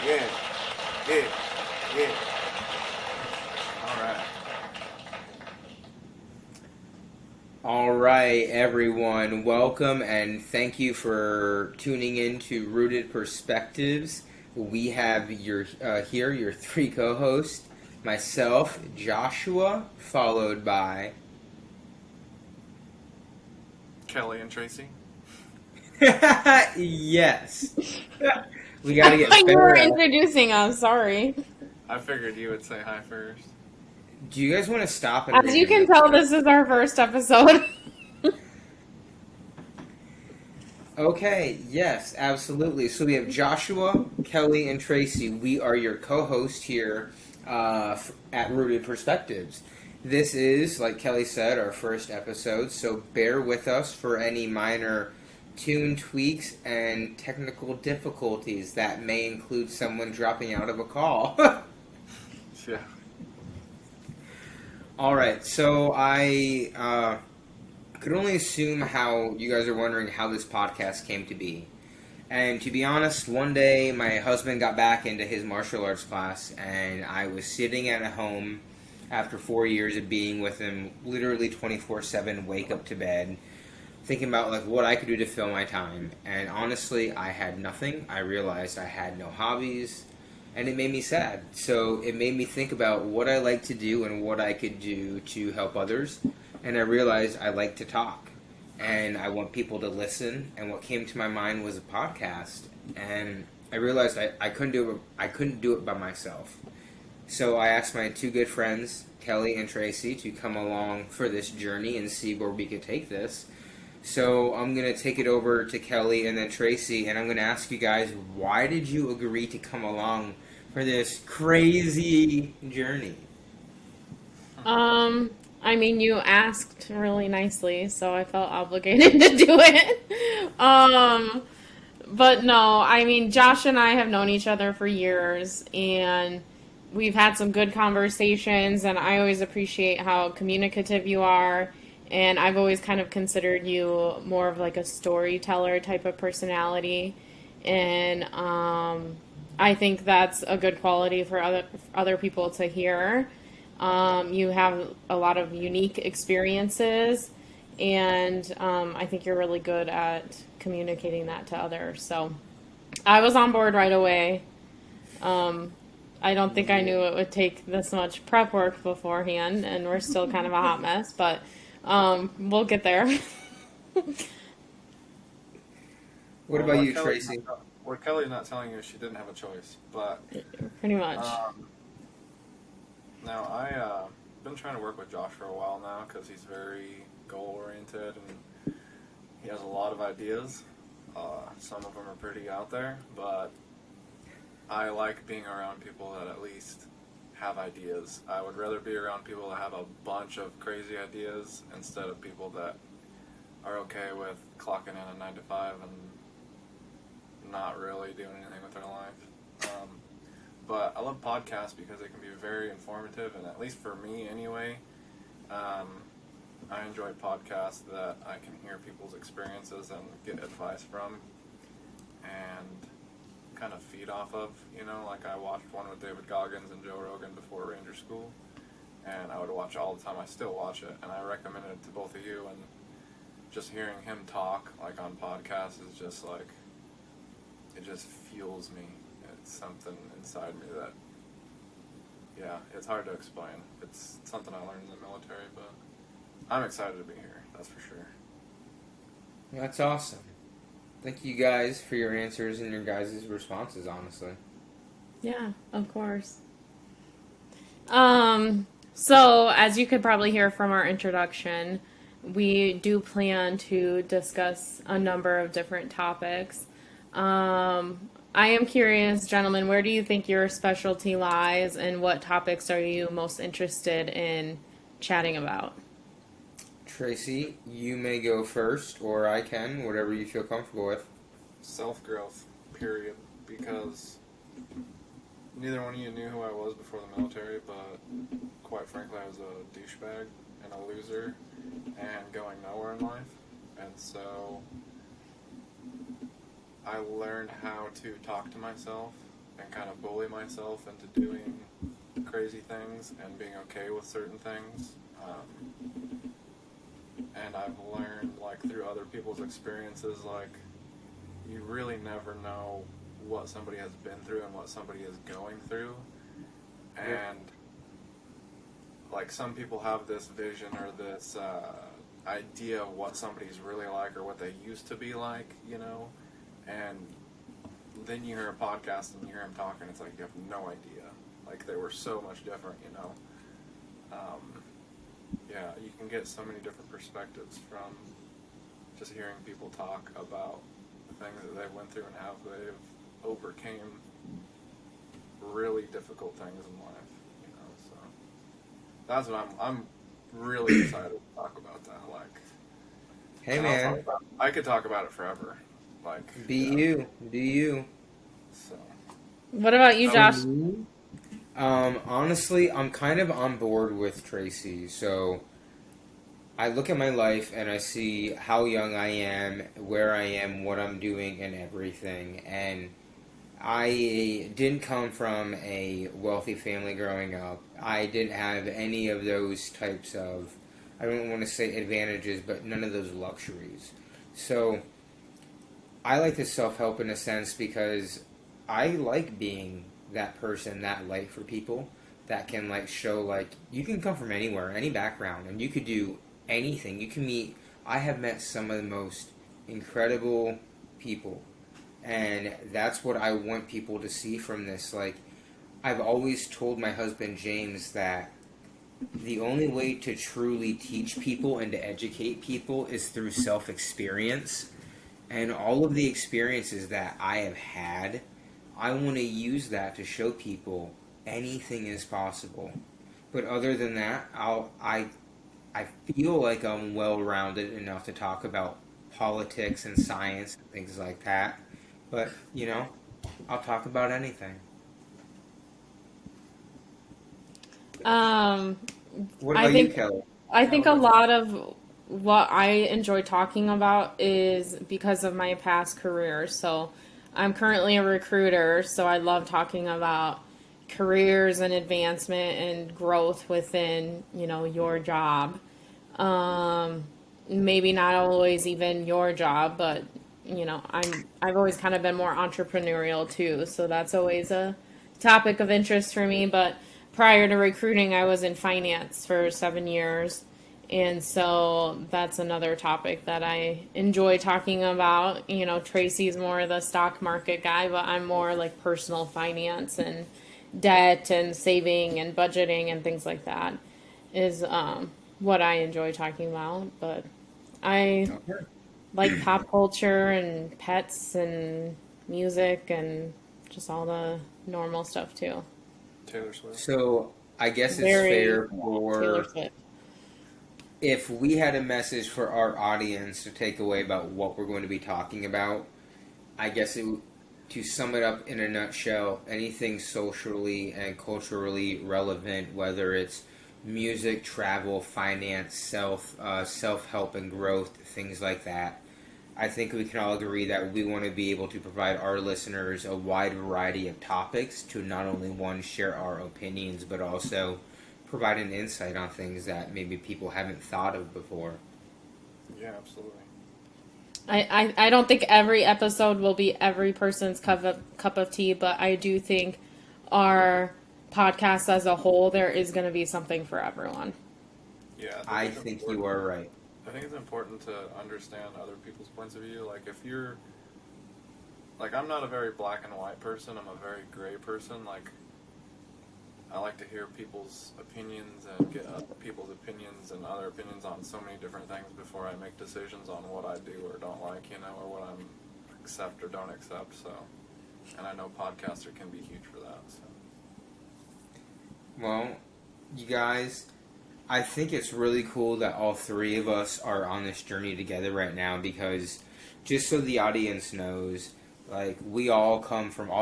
Yeah. Yeah. Yeah. All right. All right, everyone. Welcome and thank you for tuning in to Rooted Perspectives. We have your three co-hosts, myself, Joshua, followed by Kelley and Tracy. yes. We got I to get thought you were fair. introducing us, sorry. I figured you would say hi first. Do you guys want to stop and As read you the can notes? tell, this is our first episode. Okay, yes, absolutely. So we have Joshua, Kelley, and Tracy. We are your co-host here at Rooted Perspectives. This is, like Kelley said, our first episode, so bear with us for any minor tune tweaks and technical difficulties that may include someone dropping out of a call. Yeah. All right, so I could only assume how you guys are wondering how this podcast came to be. And to be honest, one day my husband got back into his martial arts class, and I was sitting at home after 4 years of being with him, literally 24/7, wake up to bed, thinking about like what I could do to fill my time. And honestly, I had nothing. I realized I had no hobbies, and it made me sad. So it made me think about what I like to do and what I could do to help others. And I realized I like to talk and I want people to listen. And what came to my mind was a podcast, and I realized I couldn't do it. I couldn't do it by myself. So I asked my two good friends, Kelley and Tracy, to come along for this journey and see where we could take this. So I'm gonna take it over to Kelley and then Tracy, and I'm gonna ask you guys, why did you agree to come along for this crazy journey? Um, I mean, you asked really nicely, so I felt obligated to do it. But no, I mean, Josh and I have known each other for years, and we've had some good conversations, and I always appreciate how communicative you are. And I've always kind of considered you more of like a storyteller type of personality. And I think that's a good quality for other people to hear. You have a lot of unique experiences, and I think you're really good at communicating that to others. So I was on board right away. I don't think I knew it would take this much prep work beforehand, and we're still kind of a hot mess, but we'll get there. What Well, about you, Tracy? What Kelley's not telling you is she didn't have a choice. But Pretty much. um, now I been trying to work with Josh for a while now because he's very goal oriented and he has a lot of ideas. Some of them are pretty out there, but I like being around people that at least have ideas. I would rather be around people that have a bunch of crazy ideas instead of people that are okay with clocking in at 9 to 5 and not really doing anything with their life. But I love podcasts because they can be very informative, and at least for me anyway, I enjoy podcasts that I can hear people's experiences and get advice from and kind of feed off of. Like I watched one with David Goggins and Joe Rogan before Ranger School, and I would watch it all the time. I still watch it, and I recommend it to both of you. And just hearing him talk, like on podcasts, is just like, it just fuels me. It's something inside me that, yeah, it's hard to explain. It's something I learned in the military, but I'm excited to be here, that's for sure. That's awesome. Thank you guys for your answers and your guys' responses, honestly. Yeah, of course. So as you could probably hear from our introduction, we do plan to discuss a number of different topics. I am curious, gentlemen, where do you think your specialty lies, and what topics are you most interested in chatting about? Tracy, you may go first, or I can, whatever you feel comfortable with. Self-growth, period, because neither one of you knew who I was before the military, but quite frankly, I was a douchebag and a loser and going nowhere in life. And so I learned how to talk to myself and kind of bully myself into doing crazy things and being okay with certain things. And I've learned, like, through other people's experiences, like, you really never know what somebody has been through and what somebody is going through. And, like, some people have this vision or this idea of what somebody's really like or what they used to be like, you know? And then you hear a podcast and you hear them talking, it's like you have no idea. Like, they were so much different, you know? Yeah, you can get so many different perspectives from just hearing people talk about the things that they went through and how they've overcame really difficult things in life, you know? So that's what I'm really excited to talk about that. Like, Hey, man. I could talk about it forever. Like, Be you. Do you. So. What about you, Josh? Honestly, I'm kind of on board with Tracy. So I look at my life and I see how young I am, where I am, what I'm doing, and everything. And I didn't come from a wealthy family growing up. I didn't have any of those types of, I don't want to say advantages, but none of those luxuries. So I like to self-help in a sense because I like being that person, that light for people that can, like, show, like, you can come from anywhere, any background, and you could do anything. You can meet, I have met some of the most incredible people, and that's what I want people to see from this. Like, I've always told my husband James that the only way to truly teach people and to educate people is through self-experience. And all of the experiences that I have had, I want to use that to show people anything is possible. But other than that, I feel like I'm well-rounded enough to talk about politics and science and things like that. But, you know, I'll talk about anything. What about you, Kelley? I think a lot of what I enjoy talking about is because of my past career. So I'm currently a recruiter, so I love talking about careers and advancement and growth within, you know, your job. Maybe not always even your job, but you know, I've always kind of been more entrepreneurial too, so that's always a topic of interest for me. But prior to recruiting, I was in finance for 7 years, and so that's another topic that I enjoy talking about. You know, Tracy's more the stock market guy, but I'm more like personal finance and debt and saving and budgeting and things like that is what I enjoy talking about. But I like pop culture and pets and music and just all the normal stuff too. Taylor Swift. So I guess it's Very fair Taylor for, Swift. if we had a message for our audience to take away about what we're going to be talking about, I guess to sum it up in a nutshell, anything socially and culturally relevant, whether it's music, travel, finance, self-help and growth, things like that. I think we can all agree that we want to be able to provide our listeners a wide variety of topics to not only, one, share our opinions, but also provide an insight on things that maybe people haven't thought of before. Yeah, absolutely. I don't think every episode will be every person's cup of tea, but I do think our podcast as a whole, there is going to be something for everyone. Yeah, I think you are right. I think it's important to understand other people's points of view. Like, if you're, like, I'm not a very black and white person. I'm a very gray person. Like, I like to hear people's opinions and get other people's opinions and other opinions on so many different things before I make decisions on what I do or don't like, you know, or what I'm accept or don't accept. So, and I know podcaster can be huge for that. So. Well, you guys, I think it's really cool that all three of us are on this journey together right now, because just so the audience knows, like, all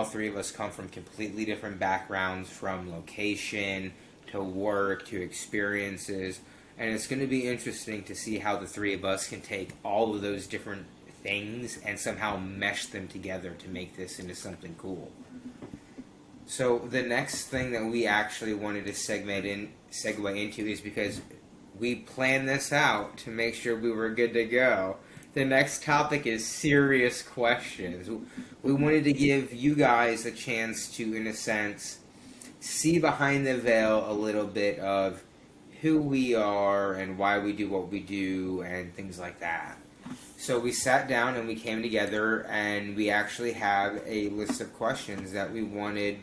three of us come from completely different backgrounds, from location to work to experiences, and it's going to be interesting to see how the three of us can take all of those different things and somehow mesh them together to make this into something cool. So the next thing that we actually wanted to segue into is because we planned this out to make sure we were good to go. The next topic is serious questions. We wanted to give you guys a chance to, in a sense, see behind the veil a little bit of who we are and why we do what we do and things like that. So we sat down and we came together and we actually have a list of questions that we wanted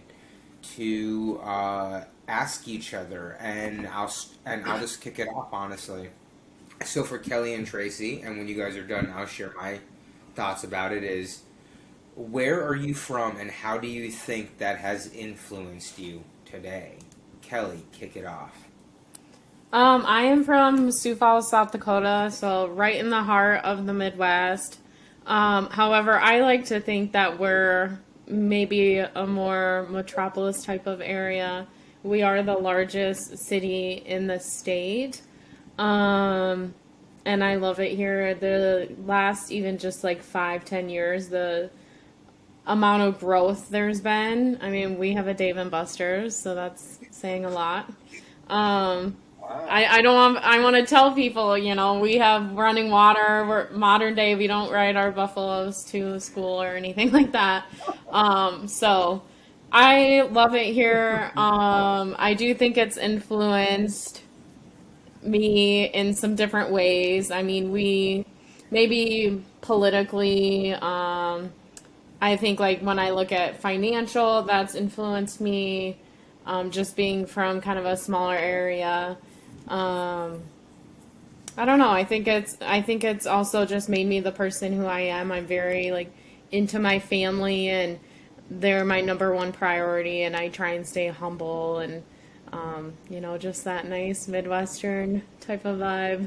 to ask each other, and I'll just kick it off honestly. So for Kelley and Tracy, and when you guys are done, I'll share my thoughts about it. Is where are you from, and how do you think that has influenced you today? Kelley, kick it off. I am from Sioux Falls, South Dakota, so right in the heart of the Midwest. However, I like to think that we're maybe a more metropolis type of area. We are the largest city in the state. And I love it here. The last even just like 5-10 years, the amount of growth there's been. I mean, we have a Dave and Buster's, so that's saying a lot. I don't want, I want to tell people, you know, we have running water. We're modern day. We don't ride our buffaloes to school or anything like that. So I love it here. I do think it's influenced me in some different ways. I mean, we maybe politically, I think like when I look at financial, that's influenced me, just being from kind of a smaller area. I don't know. I think it's also just made me the person who I am. I'm very like into my family, and they're my number one priority, and I try and stay humble and you know, just that nice Midwestern type of vibe.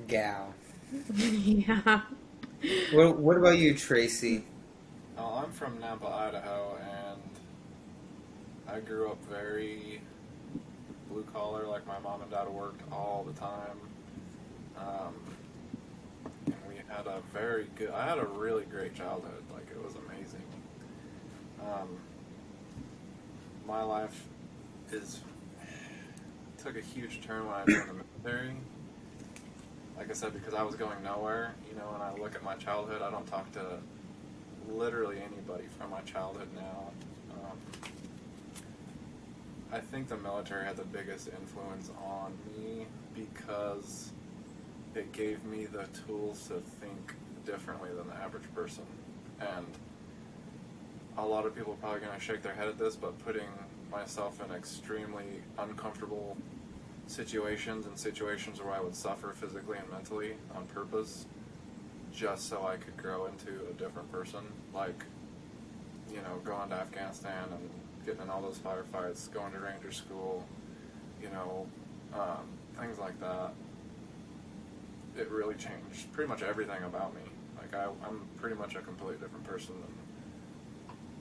Gal. Yeah. What about you, Tracy? Oh, I'm from Nampa, Idaho, and I grew up very blue collar. Like my mom and dad worked all the time. And we had a very good. I had a really great childhood. Like it was amazing. My life took a huge turn when I joined the military. Like I said, because I was going nowhere, you know, and I look at my childhood, I don't talk to literally anybody from my childhood now. I think the military had the biggest influence on me because it gave me the tools to think differently than the average person. And a lot of people are probably going to shake their head at this, but putting myself in extremely uncomfortable situations and situations where I would suffer physically and mentally on purpose just so I could grow into a different person, like, you know, going to Afghanistan and getting in all those firefights, going to ranger school, you know, things like that. It really changed pretty much everything about me. Like, I'm pretty much a completely different person than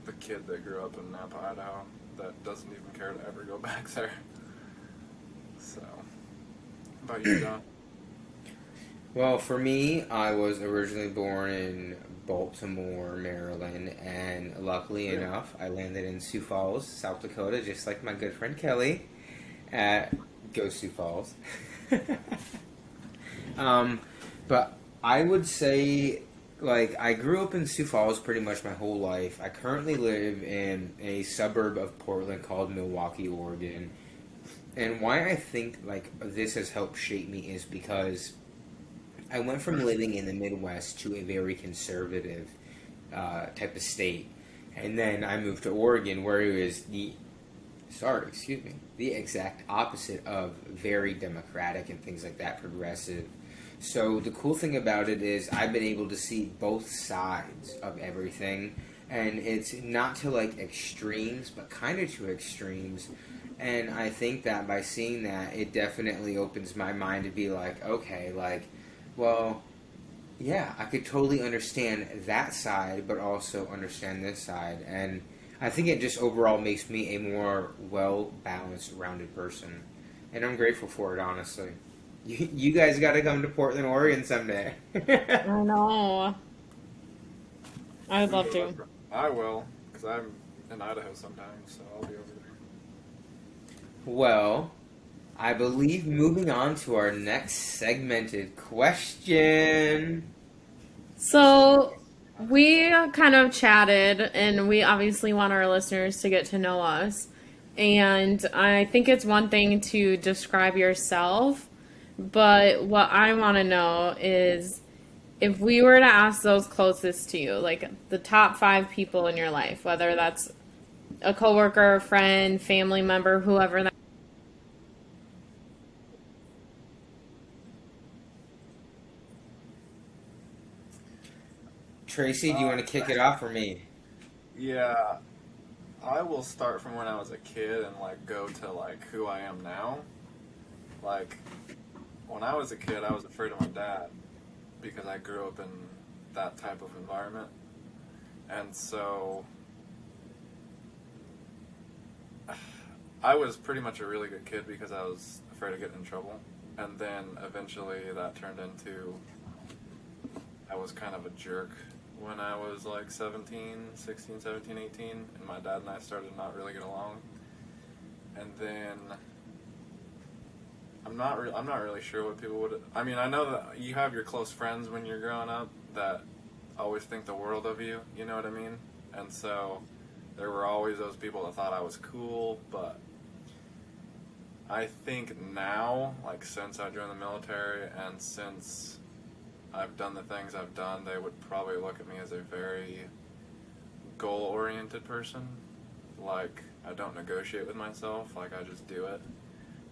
the kid that grew up in Nampa, Idaho, that doesn't even care to ever go back there. So, how about you, John? Well, for me, I was originally born in Baltimore, Maryland, and luckily enough, I landed in Sioux Falls, South Dakota, just like my good friend Kelley. Go Sioux Falls. But I would say, like, I grew up in Sioux Falls pretty much my whole life. I currently live in a suburb of Portland called Milwaukee, Oregon. And why I think, like, this has helped shape me is because I went from living in the Midwest to a very conservative type of state. And then I moved to Oregon, where it was the exact opposite of very democratic and things like that, progressive. So the cool thing about it is I've been able to see both sides of everything, and it's not to like extremes, but kind of to extremes. And I think that by seeing that, it definitely opens my mind to be like, okay, like, well, yeah, I could totally understand that side, but also understand this side. And I think it just overall makes me a more well-balanced, rounded person. And I'm grateful for it, honestly. You guys got to come to Portland, Oregon someday. I know. I'd love to. I will, because I'm in Idaho sometimes, so I'll be over there. Well, I believe moving on to our next segmented question. So we kind of chatted, and we obviously want our listeners to get to know us. And I think it's one thing to describe yourself, but what I want to know is if we were to ask those closest to you, like the top 5 people in your life, whether that's a coworker, a friend, family member, whoever that. Tracy, do you want to kick it off for me? Yeah, I will start from when I was a kid and like go to like who I am now. Like when I was a kid, I was afraid of my dad because I grew up in that type of environment, and so I was pretty much a really good kid because I was afraid of getting in trouble, and then eventually that turned into I was kind of a jerk when I was like 16, 17, 18, and my dad and I started to not really get along. And then I'm not really sure what people would. I mean, I know that you have your close friends when you're growing up that always think the world of you. You know what I mean? And so there were always those people that thought I was cool, but I think now, like since I joined the military and since I've done the things I've done, they would probably look at me as a very goal-oriented person. Like, I don't negotiate with myself, like I just do it.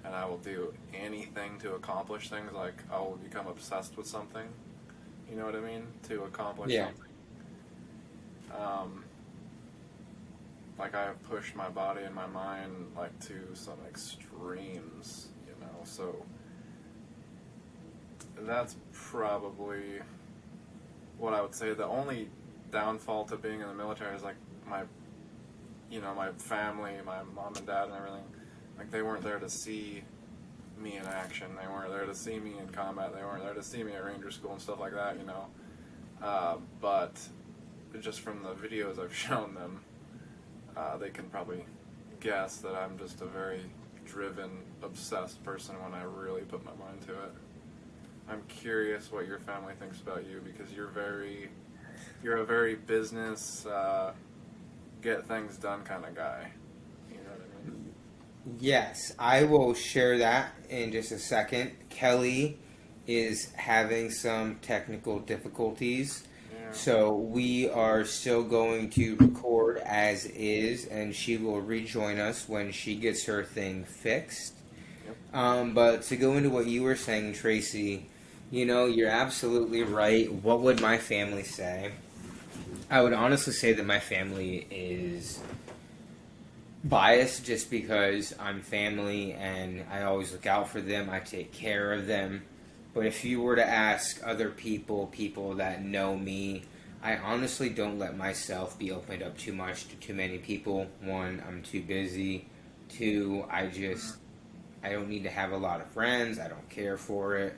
And I will do anything to accomplish things, like I will become obsessed with something, you know what I mean, to accomplish something. Like I have pushed my body and my mind like to some extremes, you know, so that's probably what I would say. The only downfall to being in the military is like my family, my mom and dad and everything, like they weren't there to see me in action. They weren't there to see me in combat. They weren't there to see me at Ranger School and stuff like that, you know. But just from the videos I've shown them, they can probably guess that I'm just a very driven, obsessed person when I really put my mind to it. I'm curious what your family thinks about you because you're a very business, get things done kind of guy. You know what I mean? Yes, I will share that in just a second. Kelley is having some technical difficulties, so we are still going to record as is, and she will rejoin us when she gets her thing fixed. Yep. But to go into what you were saying, Tracy, you know, you're absolutely right. What would my family say? I would honestly say that my family is biased just because I'm family and I always look out for them. I take care of them. But if you were to ask other people that know me, I honestly don't let myself be opened up too much to too many people. One, I'm too busy. Two, I don't need to have a lot of friends. I don't care for it.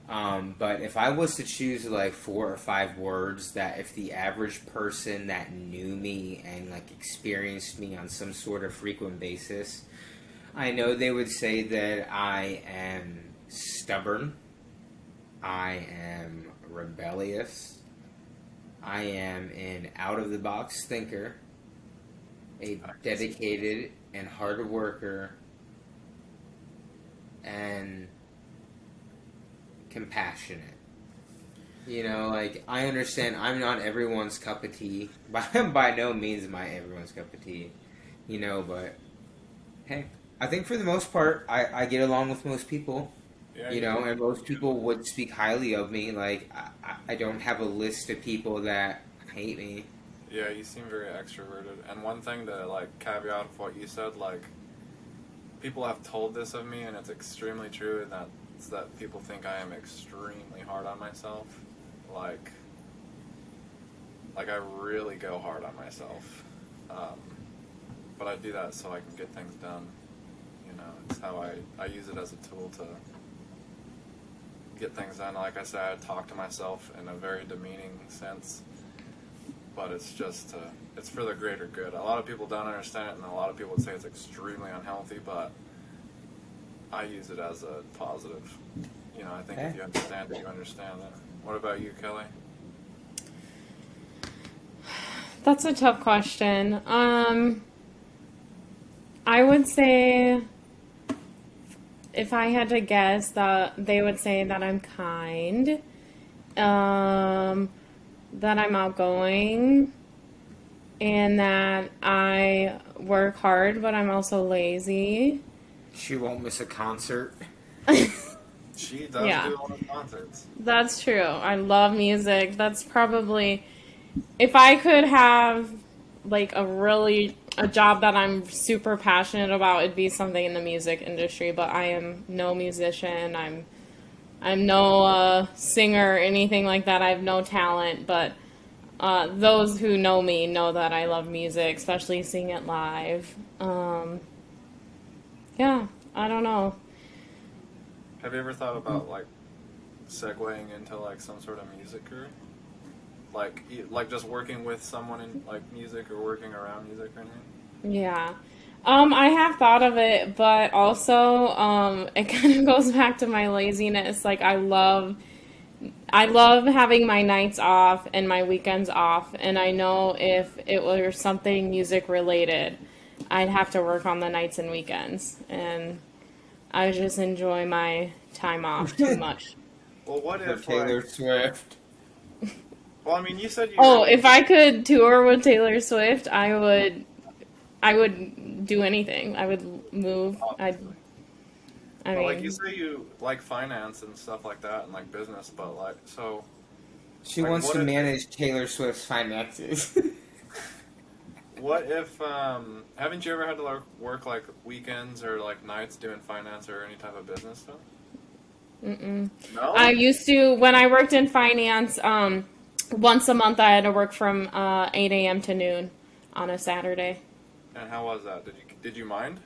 But if I was to choose like 4 or 5 words that if the average person that knew me and like experienced me on some sort of frequent basis, I know they would say that I am stubborn, I am rebellious, I am an out-of-the-box thinker, a dedicated and hard worker, and compassionate. You know, like, I understand I'm not everyone's cup of tea. By no means am I everyone's cup of tea. You know, but, hey, I think for the most part, I get along with most people. Yeah, You know, and most people would speak highly of me. Like, I don't have a list of people that hate me. Yeah, you seem very extroverted. And one thing to like caveat of what you said, like people have told this of me, and it's extremely true, and that's that people think I am extremely hard on myself. Like I really go hard on myself. But I do that so I can get things done. You know, it's how I use it as a tool to get things done. Like I said, I talk to myself in a very demeaning sense. but it's just it's for the greater good. A lot of people don't understand it, and a lot of people would say it's extremely unhealthy, but I use it as a positive. You know, I think if you understand it, you understand it. What about you, Kelley? That's a tough question. I would say, if I had to guess, that they would say that I'm kind, that I'm outgoing, and that I work hard, but I'm also lazy. She won't miss a concert. She does Yeah. do all the concerts. That's true. I love music. That's probably, if I could have like a job that I'm super passionate about, it'd be something in the music industry, but I am no musician. I'm no singer or anything like that. I have no talent, but those who know me know that I love music, especially seeing it live. Yeah, I don't know. Have you ever thought about like segueing into like some sort of music career? Like just working with someone in like music or working around music or anything? Yeah. I have thought of it, but also, it kind of goes back to my laziness. Like, I love having my nights off and my weekends off, and I know if it were something music related, I'd have to work on the nights and weekends, and I just enjoy my time off too much. Well, what For if Taylor like? Swift. Well, I mean, you said you. Oh, if I could tour with Taylor Swift, I would do anything. I would move. Obviously. I But like you mean, say, you like finance and stuff like that, and like business. But like, so She like, wants what to if manage Taylor Swift's finances. what if haven't you ever had to like, work like weekends or like nights doing finance or any type of business stuff? mm-mm. No. I used to, when I worked in finance, once a month I had to work from 8 a.m. to noon on a Saturday. And how was that? Did you mind?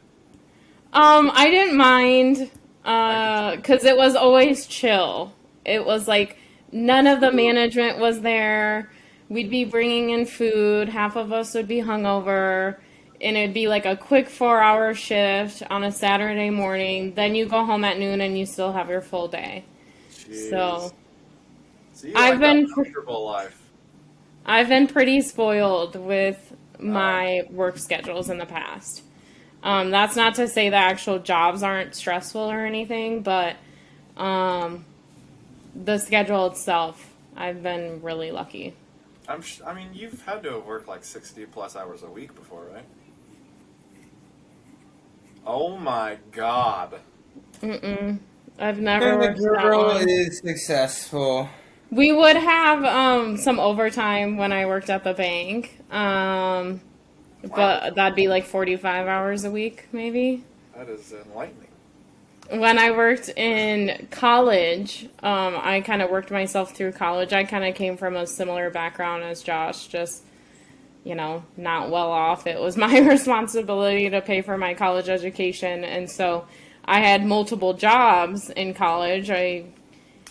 I didn't mind I could. because it was always chill. It was like none of the Food. management was there. We'd be bringing in food. Half of us would be hungover. And it'd be like a quick 4-hour shift on a Saturday morning. Then you go home at noon and you still have your full day. Jeez. So So you I've like that been comfortable life? I've been pretty spoiled with Oh, my work schedules in the past. That's not to say the actual jobs aren't stressful or anything, but um, the schedule itself, I've been really lucky. I mean, you've had to have worked like 60 plus hours a week before, right? Oh my God. Mm-mm. I've never And the worked that girl long. is successful. We would have some overtime when I worked at the bank, Wow. but that'd be like 45 hours a week, maybe. That is enlightening. When I worked in college, I kind of worked myself through college. I kind of came from a similar background as Josh, just, not well off. It was my responsibility to pay for my college education. And so I had multiple jobs in college. I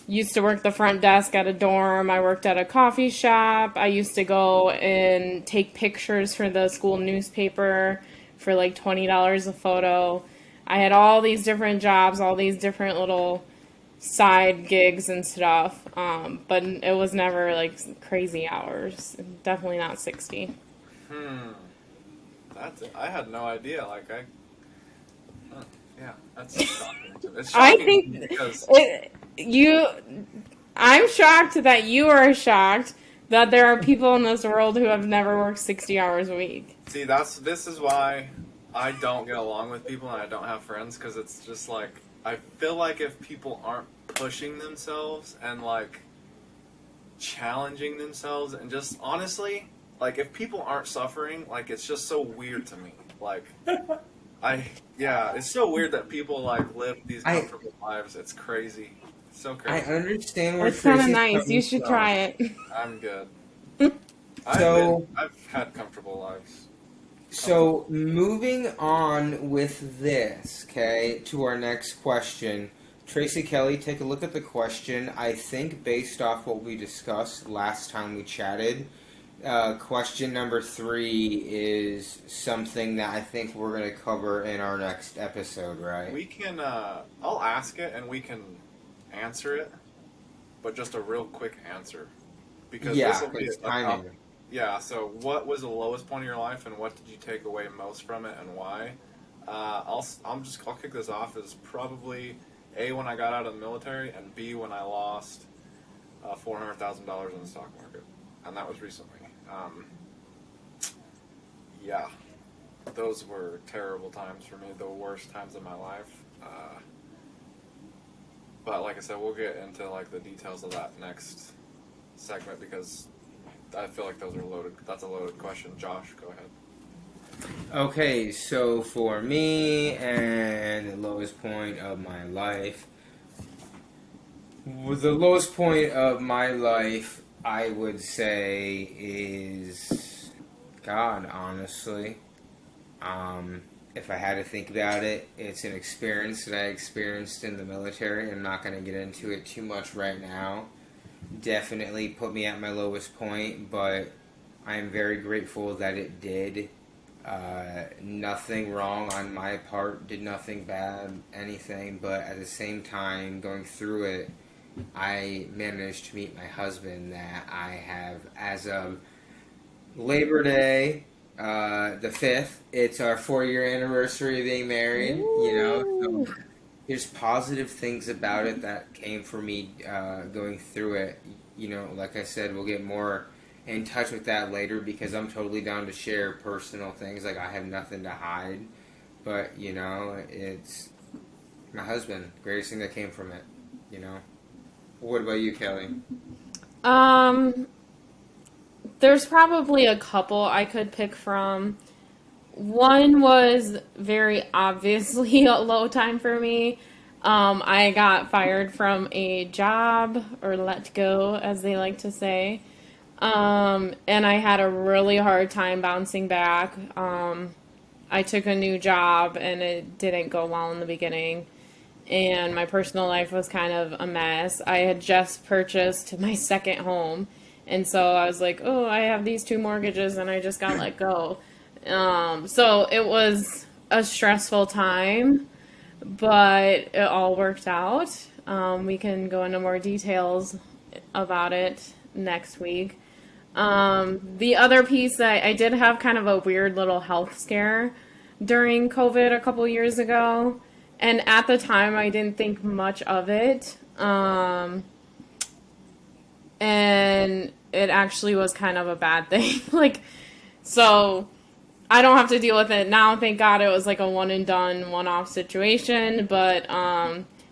used to work the front desk at a dorm. I worked at a coffee shop. I used to go and take pictures for the school newspaper for like $20 a photo. I had all these different jobs, all these different little side gigs and stuff, but it was never like crazy hours. Definitely not 60. Hmm. I had no idea. Huh, yeah, that's shocking. It's I shocking to me think because you. I'm shocked that you are shocked that there are people in this world who have never worked 60 hours a week. see, this is why I don't get along with people and I don't have friends because it's just like I feel like if people aren't pushing themselves and like challenging themselves and just honestly, like if people aren't suffering, like it's just so weird to me. Like it's so weird that people like live these I comfortable lives. It's crazy. It's so I crazy. understand where It's kind of Tracy's nice. You coming should from. try it. I'm good. So I've had comfortable lives. So, moving on with this, okay, to our next question. Tracy, Kelley, take a look at the question. I think based off what we discussed last time we chatted, question number 3 is something that I think we're going to cover in our next episode, right? We can, I'll ask it and we can answer it, but just a real quick answer. Because this will be it's timing. yeah, so what was the lowest point of your life and what did you take away most from it and why? I'll kick this off as probably A, when I got out of the military, and B, when I lost $400,000 in the stock market. And that was recently. Yeah, those were terrible times for me, the worst times of my life. But like I said, we'll get into like the details of that next segment because I feel like those are loaded. That's a loaded question. Josh, go ahead. Okay, so for me and the lowest point of my life, the lowest point of my life, I would say, is God, honestly. If I had to think about it, it's an experience that I experienced in the military. I'm not going to get into it too much right now. Definitely put me at my lowest point, but I'm very grateful that it did. Nothing wrong on my part, did nothing bad, anything, but at the same time, going through it, I managed to meet my husband that I have as of Labor Day, the 5th. It's our 4-year anniversary of being married, so there's positive things about it that came for me going through it. Like I said, we'll get more in touch with that later because I'm totally down to share personal things. Like, I have nothing to hide. But, it's my husband. Greatest thing that came from it, What about you, Kelley? There's probably a couple I could pick from. One was very obviously a low time for me. I got fired from a job, or let go, as they like to say. And I had a really hard time bouncing back. I took a new job and it didn't go well in the beginning. And my personal life was kind of a mess. I had just purchased my second home. And so I was like, oh, I have these 2 mortgages and I just got let go. So it was a stressful time, but it all worked out. We can go into more details about it next week. The other piece, I did have kind of a weird little health scare during COVID a couple years ago. And at the time, I didn't think much of it. And it actually was kind of a bad thing. So I don't have to deal with it now. Thank God it was like a one and done, one-off situation. But,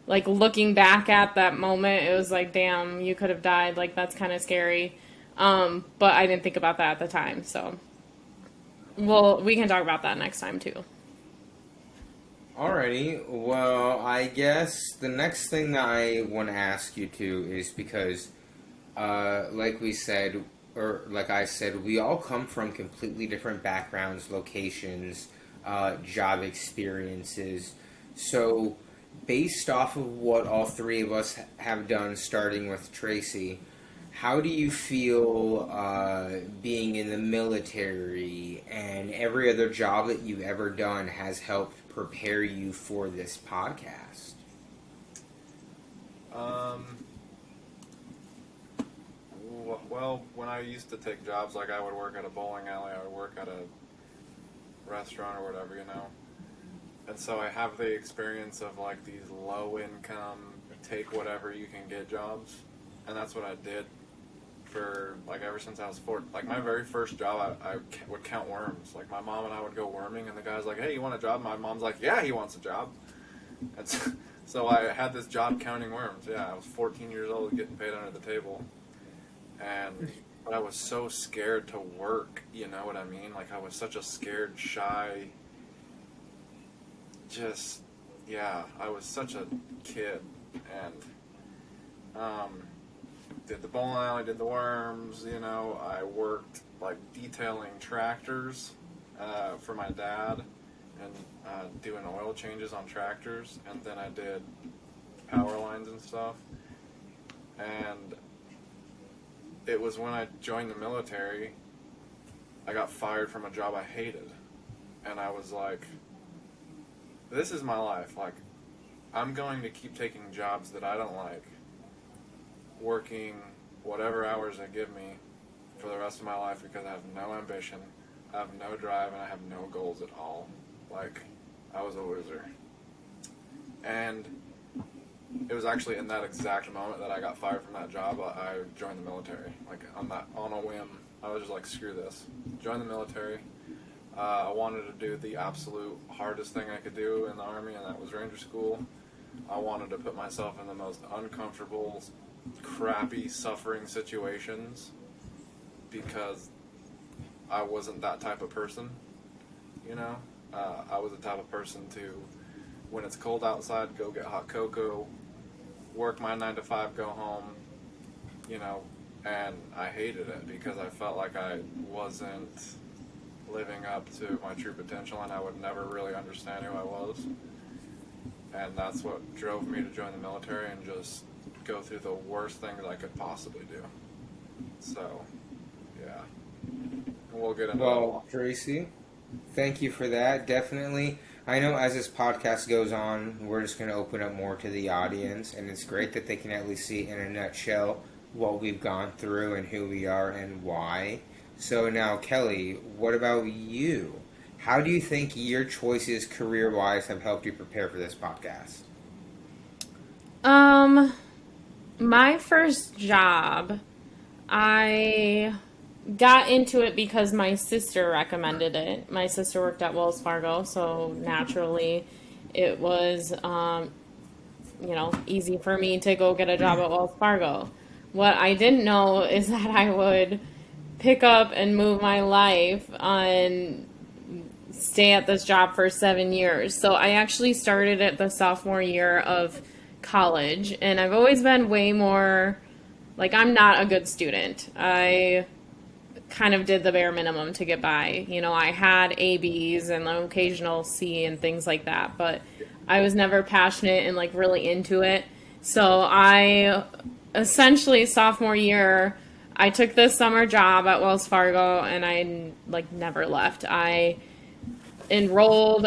looking back at that moment, it was like, damn, you could have died. Like, that's kind of scary. But I didn't think about that at the time. So, we can talk about that next time, too. Alrighty, well, I guess the next thing that I want to ask you to is because, like we said, or like I said, we all come from completely different backgrounds, locations, job experiences. So, based off of what all 3 of us have done, starting with Tracy, how do you feel being in the military and every other job that you've ever done has helped prepare you for this podcast? Well, when I used to take jobs, like I would work at a bowling alley, I would work at a restaurant or whatever, And so I have the experience of like these low income, take whatever you can get jobs. And that's what I did for like ever since I was 4. Like my very first job, I would count worms. Like my mom and I would go worming, and the guy's like, "Hey, you want a job?" My mom's like, "Yeah, he wants a job." And so I had this job counting worms. Yeah, I was 14 years old, getting paid under the table, but I was so scared to work. You know what I mean? Like I was such a scared, shy. I was such a kid, and did the bowling alley, did the worms, I worked like detailing tractors for my dad and doing oil changes on tractors, and then I did power lines and stuff. And it was when I joined the military I got fired from a job I hated. And I was like, this is my life. Like, I'm going to keep taking jobs that I don't like, working whatever hours they give me for the rest of my life because I have no ambition, I have no drive, and I have no goals at all. Like, I was a loser. And it was actually in that exact moment that I got fired from that job, I joined the military. Like, on a whim. I was just like, screw this. Join the military. I wanted to do the absolute hardest thing I could do in the Army, and that was Ranger School. I wanted to put myself in the most uncomfortable, crappy, suffering situations because I wasn't that type of person, you know? I was the type of person to, when it's cold outside, go get hot cocoa, work my 9 to 5, go home, you know, and I hated it because I felt like I wasn't living up to my true potential and I would never really understand who I was. And that's what drove me to join the military and just go through the worst things I could possibly do. So, yeah. And we'll get into Well, Tracy, thank you for that. Definitely. I know as this podcast goes on, we're just going to open up more to the audience, and it's great that they can at least see in a nutshell what we've gone through and who we are and why. So now, Kelley, what about you? How do you think your choices career-wise have helped you prepare for this podcast? My first job, I got into it because my sister recommended it. My sister worked at Wells Fargo, so naturally it was, easy for me to go get a job at Wells Fargo. What I didn't know is that I would pick up and move my life and stay at this job for 7 years. So I actually started at the sophomore year of college, and I've always been way more, like, I'm not a good student. I kind of did the bare minimum to get by. You know, I had ABs and an occasional C and things like that, but I was never passionate and, like, really into it. So I essentially, sophomore year, I took this summer job at Wells Fargo, and I, like, never left. I enrolled,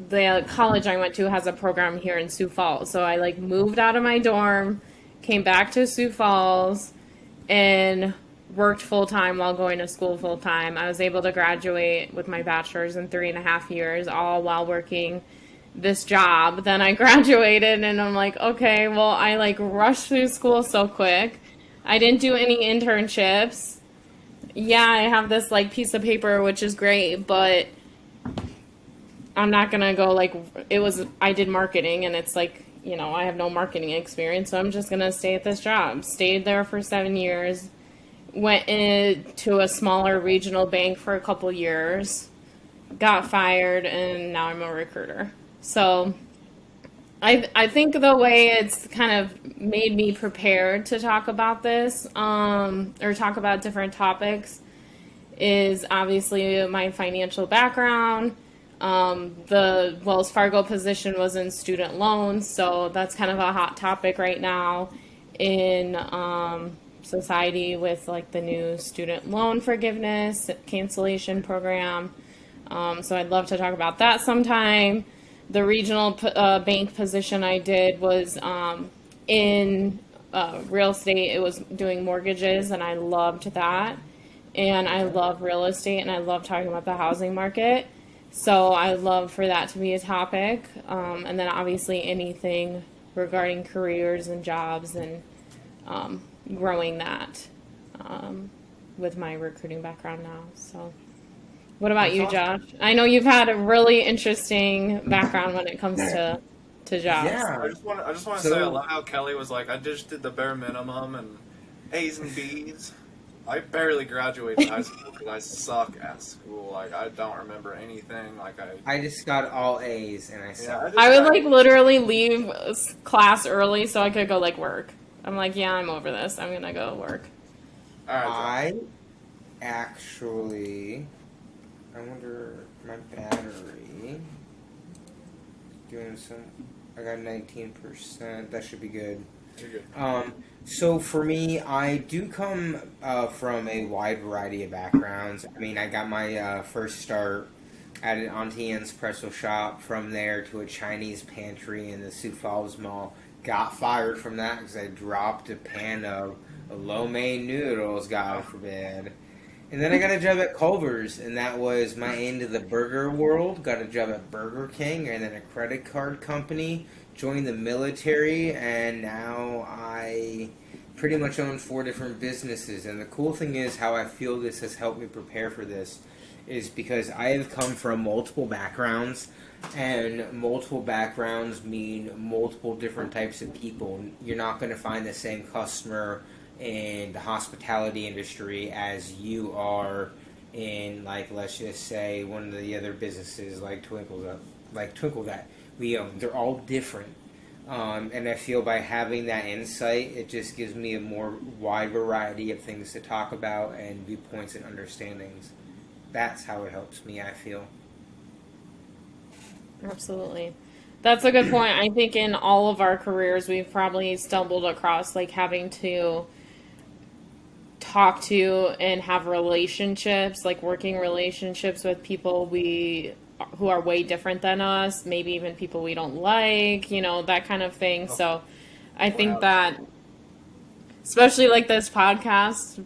the college I went to has a program here in Sioux Falls. So I, like, moved out of my dorm, came back to Sioux Falls, and worked full-time while going to school full-time. I was able to graduate with my bachelor's in 3.5 years, all while working this job. Then I graduated, and I'm like, okay, well, I, like, rushed through school so quick. I didn't do any internships. Yeah, I have this, like, piece of paper, which is great, but I'm not gonna go, like, I did marketing, and it's like, I have no marketing experience, so I'm just gonna stay at this job. Stayed there for 7 years, went into a smaller regional bank for a couple years, got fired, and now I'm a recruiter. So I think the way it's kind of made me prepared to talk about this, or talk about different topics, is obviously my financial background. The Wells Fargo position was in student loans, so that's kind of a hot topic right now in society with, like, the new student loan forgiveness cancellation program. So I'd love to talk about that sometime. The regional bank position I did was in real estate. It was doing mortgages, and I loved that. And I love real estate, and I love talking about the housing market. So I love for that to be a topic. And then obviously anything regarding careers and jobs and growing that with my recruiting background now. So what about you, Josh? I know you've had a really interesting background when it comes to jobs. Yeah. I just want to say I love how Kelley was like, I just did the bare minimum and A's and B's. I barely graduated high school because I suck at school. Like, I don't remember anything. Like, I just got all A's, and I suck. I would, like, literally leave class early so I could go, like, work. I'm like, yeah, I'm over this. I'm gonna go work. All right, I actually, I wonder, my battery, doing some, I got 19%, that should be good. You're good. So for me, I do come from a wide variety of backgrounds. I mean, I got my first start at an Auntie Anne's pretzel shop. From there to a Chinese pantry in the Sioux Falls Mall. Got fired from that because I dropped a pan of lo mein noodles, God forbid. And then I got a job at Culver's, and that was my end of the burger world. Got a job at Burger King, and then a credit card company. Joined the military, and now I pretty much own 4 different businesses. And the cool thing is how I feel this has helped me prepare for this is because I have come from multiple backgrounds, and multiple backgrounds mean multiple different types of people. You're not going to find the same customer in the hospitality industry as you are in, like, let's just say one of the other businesses like Twinkle that we own. They're all different. And I feel by having that insight, it just gives me a more wide variety of things to talk about and viewpoints and understandings. That's how it helps me, I feel. Absolutely. That's a good point. I think in all of our careers, we've probably stumbled across like having to talk to and have relationships, like working relationships with people who are way different than us, maybe even people we don't like, that kind of thing. So I think that, especially like this podcast,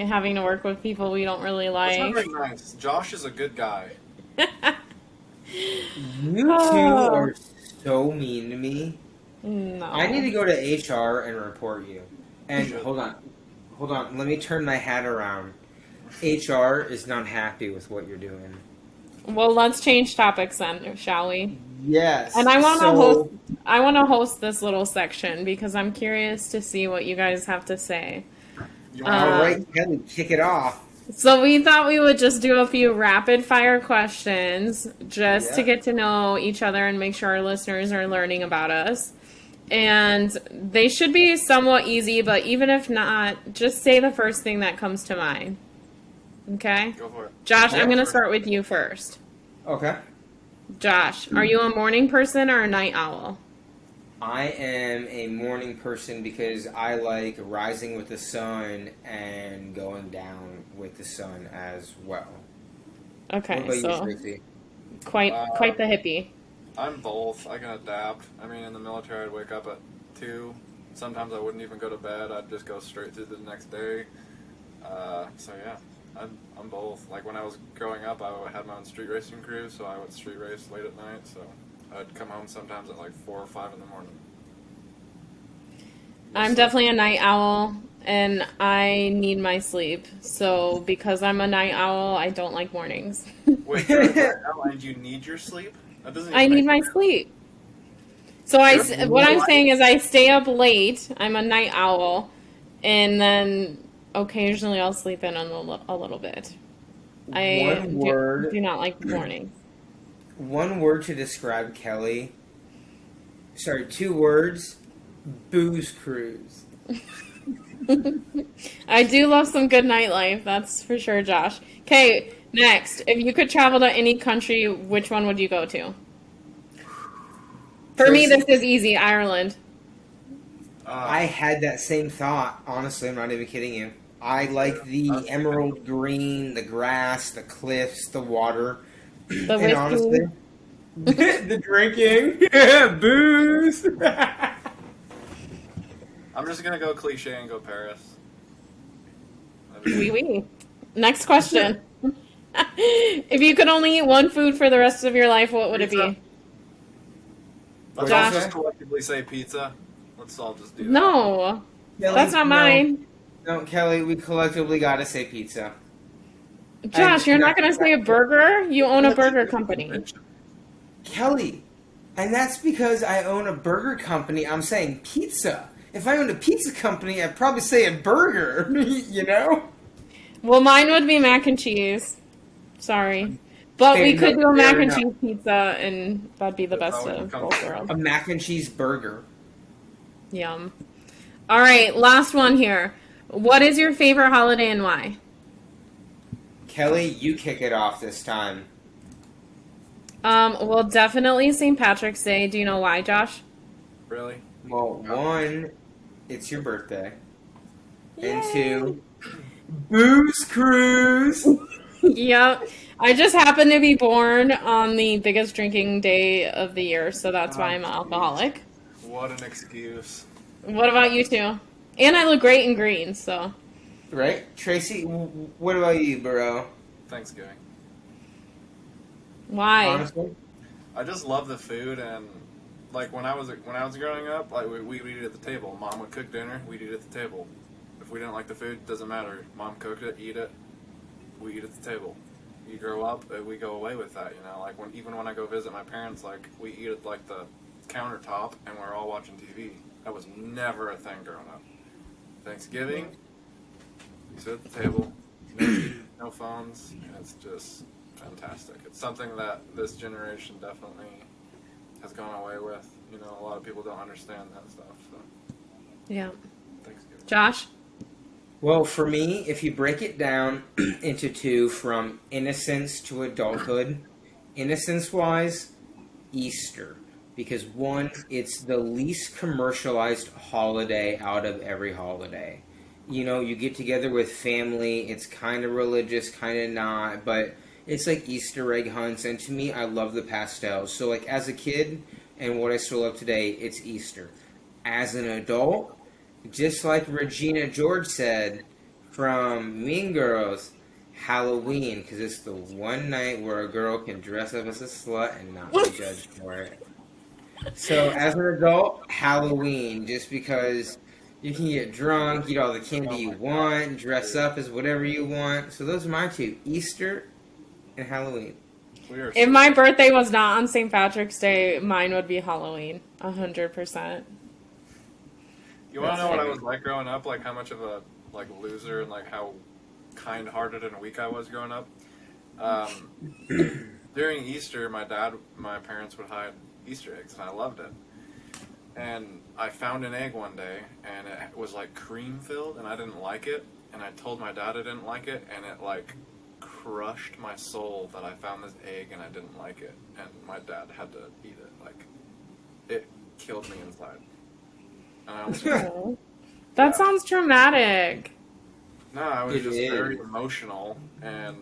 having to work with people we don't really That's not like. very nice. Josh is a good guy. You two are so mean to me. No. I need to go to HR and report you. And hold on. Let me turn my hat around. HR is not happy with what you're doing. Well, let's change topics then, shall we? Yes. And I want to host this little section because I'm curious to see what you guys have to say. All right, Kelley, kick it off. So we thought we would just do a few rapid fire questions just to get to know each other and make sure our listeners are learning about us. And they should be somewhat easy, but even if not, just say the first thing that comes to mind. Okay? Go for it. Josh, I'm going to start with you first. Okay. Josh, are you a morning person or a night owl? I am a morning person because I like rising with the sun and going down with the sun as well. Okay, What about so you, Tracy? quite the hippie. I'm both. I can adapt. I mean, in the military, I'd wake up at 2. Sometimes I wouldn't even go to bed. I'd just go straight through the next day. So yeah, I'm both. Like when I was growing up, I had my own street racing crew, so I would street race late at night. So I'd come home sometimes at like 4 or 5 in the morning. I'm definitely a night owl, and I need my sleep. So because I'm a night owl, I don't like mornings. Wait, you're a night owl and you need your sleep? That doesn't I even need make my sleep. So what I'm saying is I stay up late. I'm a night owl, and then occasionally I'll sleep in a little bit. I do not like mornings. One word to describe Kelley. Sorry, 2 words. Booze cruise. I do love some good nightlife, that's for sure, Josh. Okay, next. If you could travel to any country, which one would you go to? For me, this is easy, Ireland. I had that same thought. Honestly, I'm not even kidding you. I like the emerald green, the grass, the cliffs, the water. The and whiskey. honestly, the drinking. Booze. I'm just gonna go cliche and go Paris. Oui. Next question. If you could only eat one food for the rest of your life, what would it be? Let's all just collectively say pizza. Let's all just do that. No, Kelley, that's not mine. No, Kelley, we collectively gotta say pizza. Josh, you're not going to say a burger? You own a burger company. Kelley, and that's because I own a burger company. I'm saying pizza. If I owned a pizza company, I'd probably say a burger, you know? Well, mine would be mac and cheese. Sorry. But we could do a mac and cheese pizza, and that'd be the best of both worlds. A mac and cheese burger. Yum. All right, last one here. What is your favorite holiday and why? Kelley, you kick it off this time. Well, definitely St. Patrick's Day. Do you know why, Josh? Really? Well, one, it's your birthday. And Yay! 2, booze cruise. Yep. I just happened to be born on the biggest drinking day of the year, so that's why Oh, I'm an jeez. alcoholic. What an excuse. What about you two? And I look great in green, so. Right? Tracy, what about you, bro? Thanksgiving. Why? Honestly? I just love the food, and like when I was growing up, like we'd eat at the table. Mom would cook dinner, we'd eat at the table. If we didn't like the food, doesn't matter. Mom cooked it, eat it. We eat at the table. You grow up, we go away with that. You know, like even when I go visit my parents, like we eat at like the countertop, and we're all watching TV. That was never a thing growing up. Thanksgiving, you sit at the table, no TV, no phones, and it's just fantastic. It's something that this generation definitely has gone away with. You know, a lot of people don't understand that stuff. So, Yeah. Thanksgiving. Josh? Well, for me, if you break it down into 2 from innocence to adulthood, innocence-wise, Easter. Because 1, it's the least commercialized holiday out of every holiday. You know, you get together with family, it's kind of religious, kind of not, but it's like Easter egg hunts, and to me, I love the pastels. So, like, as a kid, and what I still love today, it's Easter. As an adult, just like Regina George said from Mean Girls, Halloween, because it's the one night where a girl can dress up as a slut and not be judged for it. So, as an adult, Halloween, just because you can get drunk, eat all the candy Oh you my God. want, dress up as whatever you want. So, those are my 2, Easter and Halloween. We are If so my birthday was not on St. Patrick's Day, mine would be Halloween. 100%. You want to That's know what I fair. was like growing up? Like how much of a like loser and like how kind-hearted and weak I was growing up. During Easter, my parents would hide Easter eggs, and I loved it. And I found an egg one day, and it was like cream filled, and I didn't like it. And I told my dad I didn't like it, and it like crushed my soul that I found this egg and I didn't like it, and my dad had to eat it. Like it killed me inside. And I almost Oh, that yeah. sounds traumatic. No, I was It just very is. emotional and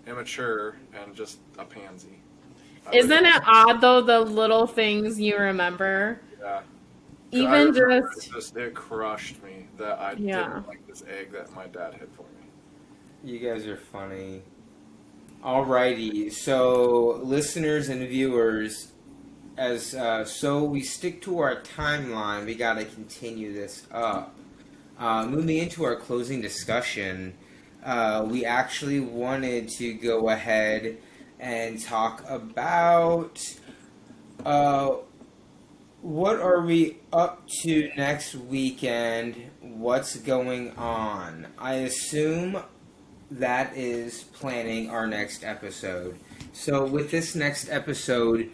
immature and just a pansy. I was, Isn't it odd though, the little things you remember? yeah. 'Cause I Even remember just, it crushed me that I yeah. didn't like this egg that my dad hid for me. You guys are funny. Alrighty, so listeners and viewers, as so we stick to our timeline, we got to continue this up. Moving into our closing discussion, we actually wanted to go ahead and talk about uh, what are we up to next weekend? What's going on? I assume that is planning our next episode. So, with this next episode,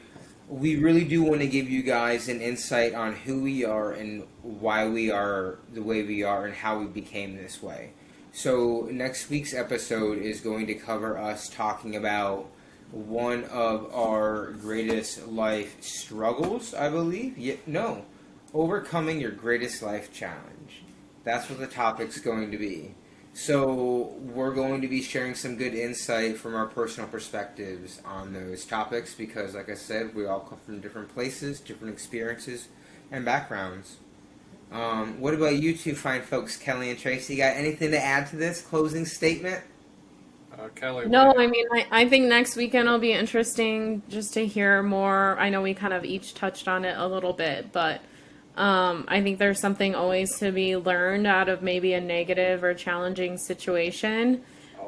we really do want to give you guys an insight on who we are and why we are the way we are and how we became this way. So, next week's episode is going to cover us talking about one of our greatest life struggles, I believe. No, overcoming your greatest life challenge. That's what the topic's going to be. So, we're going to be sharing some good insight from our personal perspectives on those topics because, like I said, we all come from different places, different experiences, and backgrounds. What about you two fine folks, Kelley and Tracy? Got anything to add to this closing statement? Kelly, what do No, you? I mean, I think next weekend will be interesting just to hear more. I know we kind of each touched on it a little bit, but I think there's something always to be learned out of maybe a negative or challenging situation.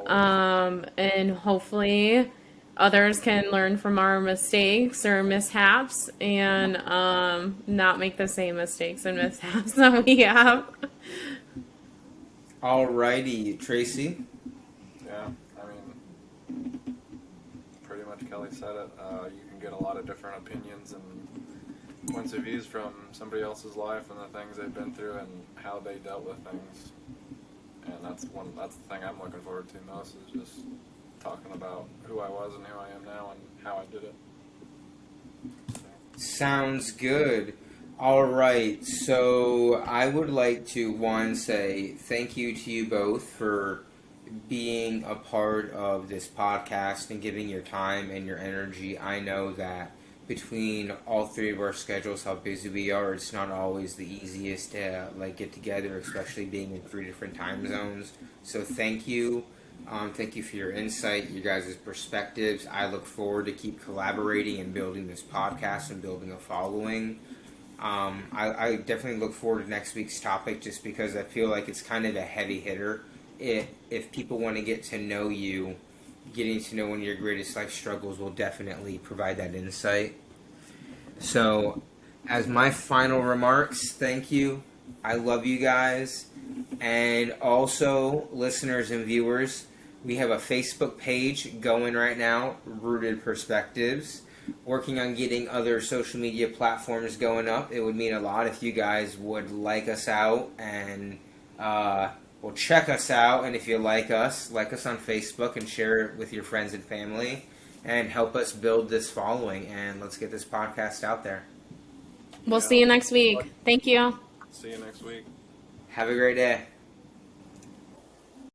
Always. And hopefully others can learn from our mistakes or mishaps and not make the same mistakes and mishaps that we have. Alrighty, Tracy. Yeah, I mean, pretty much Kelly said it. You can get a lot of different opinions and points of views from somebody else's life and the things they've been through and how they dealt with things. And that's the thing I'm looking forward to most is just talking about who I was and who I am now and how I did it. Sounds good. All right, so I would like to, one, say thank you to you both for being a part of this podcast and giving your time and your energy. I know that between all three of our schedules, how busy we are, it's not always the easiest to get together, especially being in three different time zones. So thank you. Thank you for your insight, you guys' perspectives. I look forward to keep collaborating and building this podcast and building a following. I definitely look forward to next week's topic just because I feel like it's kind of a heavy hitter. If people want to get to know you, getting to know one of your greatest life struggles will definitely provide that insight. So, as my final remarks, thank you. I love you guys. And also, listeners and viewers, we have a Facebook page going right now, Rooted Perspectives. Working on getting other social media platforms going up. It would mean a lot if you guys would like us out and check us out. And if you like us on Facebook and share it with your friends and family and help us build this following. And let's get this podcast out there. We'll see you next week. Thank you. See you next week. Have a great day.